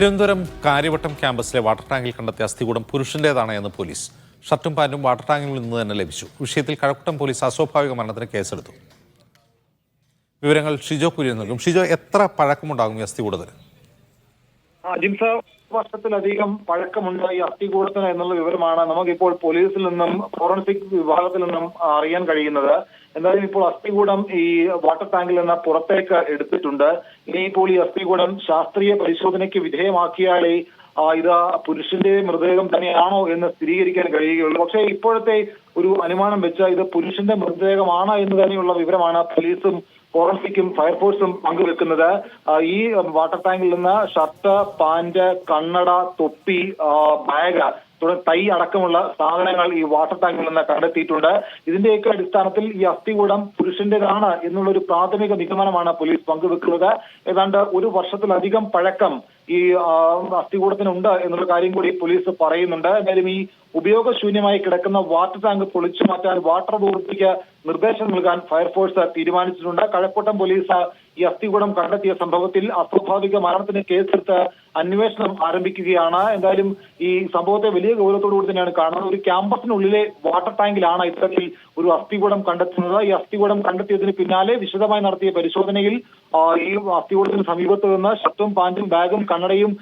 Thiruvananthapuram Karyavattom ക്യാമ്പസിലെ water ടാങ്കിൽ കണ്ടെത്തിയ അസ്ഥികൂടം പുരുഷന്റേതാണ് എന്ന് പോലീസ്. ഷർട്ടും പാന്റും വാട്ടർ ടാങ്കിൽ നിന്ന് തന്നെ ലഭിച്ചു. വിഷയത്തിൽ കഴക്കൂട്ടം പോലീസ് അസ്വാഭാവിക മരണത്തിന് കേസെടുത്തു. വിവരങ്ങൾ ഷിജോ കുര്യൻ നൽകും. ഷിജോ, എത്ര പഴക്കമുണ്ടാകും ഈ അസ്ഥികൂടത്തിന്? വർഷത്തിലധികം പഴക്കമുണ്ട് ഈ അസ്ഥികൂടത്തിന് എന്നുള്ള വിവരമാണ് നമുക്കിപ്പോൾ പോലീസിൽ നിന്നും ഫോറൻസിക് വിഭാഗത്തിൽ നിന്നും അറിയാൻ കഴിയുന്നത്. എന്തായാലും ഇപ്പോൾ അസ്ഥികൂടം ഈ വാട്ടർ ടാങ്കിൽ നിന്ന് പുറത്തേക്ക് എടുത്തിട്ടുണ്ട്. ഇനിയിപ്പോൾ ഈ അസ്ഥികൂടം ശാസ്ത്രീയ പരിശോധനയ്ക്ക് വിധേയമാക്കിയാലേ ഇത് പുരുഷന്റെ മൃതദേഹം തന്നെയാണോ എന്ന് സ്ഥിരീകരിക്കാൻ കഴിയുകയുള്ളൂ. പക്ഷേ ഇപ്പോഴത്തെ ഒരു അനുമാനം വെച്ച് ഇത് പുരുഷന്റെ മൃതദേഹമാണ് എന്ന് തന്നെയുള്ള വിവരമാണ് പോലീസും ഫോറൻസിക്കും ഫയർഫോഴ്സും പങ്കുവെക്കുന്നത്. ഈ വാട്ടർ ടാങ്കിൽ നിന്ന് ഷർട്ട്, പാന്റ്, കണ്ണട, തൊപ്പി, ബാഗ് തൈ അടക്കമുള്ള സാധനങ്ങൾ ഈ വാട്ടർ ടാങ്കിൽ നിന്ന് കണ്ടെത്തിയിട്ടുണ്ട്. ഇതിന്റെയൊക്കെ അടിസ്ഥാനത്തിൽ ഈ അസ്ഥികൂടം പുരുഷന്റേതാണ് എന്നുള്ളൊരു പ്രാഥമിക നിഗമനമാണ് പോലീസ് പങ്കുവെക്കുന്നത്. ഏതാണ്ട് ഒരു വർഷത്തിലധികം പഴക്കം ഈ അസ്ഥികൂടത്തിനുണ്ട് എന്നുള്ള കാര്യം കൂടി പോലീസ് പറയുന്നുണ്ട്. എന്തായാലും ഈ ഉപയോഗശൂന്യമായി കിടക്കുന്ന വാട്ടർ ടാങ്ക് പൊളിച്ചു മാറ്റാൻ വാട്ടർ അതോറിറ്റിക്ക് നിർദ്ദേശം നൽകാൻ ഫയർഫോഴ്സ് തീരുമാനിച്ചിട്ടുണ്ട്. കഴക്കൂട്ടം പോലീസ് ഈ അസ്ഥികൂടം കണ്ടെത്തിയ സംഭവത്തിൽ അസ്വാഭാവിക മരണത്തിന് കേസെടുത്ത് അന്വേഷണം ആരംഭിക്കുകയാണ്. എന്തായാലും ഈ സംഭവത്തെ വലിയ ഗൗരവത്തോടുകൂടി തന്നെയാണ് കാണുന്നത്. ഒരു ക്യാമ്പസിനുള്ളിലെ വാട്ടർ ടാങ്കിലാണ് ഇത്തരത്തിൽ ഒരു അസ്ഥികൂടം കണ്ടെത്തുന്നത്. ഈ അസ്ഥികൂടം കണ്ടെത്തിയതിന് പിന്നാലെ വിശദമായി നടത്തിയ പരിശോധനയിൽ ഈ അസ്ഥികൂടത്തിന് സമീപത്ത് നിന്ന് ഷർട്ടും പാന്റും ബാഗും കണ്ണടയും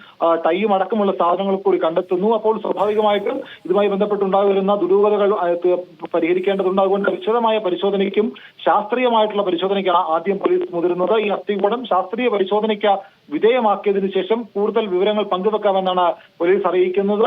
ടൈയും അടക്കമുള്ള സാധനങ്ങൾ കൂടി കണ്ടെത്തുന്നു. അപ്പോൾ സ്വാഭാവികമായിട്ടും ഇതുമായി ബന്ധപ്പെട്ടുണ്ടാകുന്ന ദുരൂഹതകൾ പരിഹരിക്കേണ്ടതുണ്ട്. അതുകൊണ്ട് വിശദമായ പരിശോധനയ്ക്കും ശാസ്ത്രീയമായിട്ടുള്ള പരിശോധനയ്ക്കാണ് ആദ്യം പോലീസ് മുതിരുന്നത്. ഈ അസ്ഥികൂടം ശാസ്ത്രീയ പരിശോധനയ്ക്ക് വിധേയമാക്കിയതിനു ശേഷം കൂടുതൽ വിവരങ്ങൾ പങ്കുവെക്കാമെന്നാണ് പോലീസ് അറിയിക്കുന്നത്.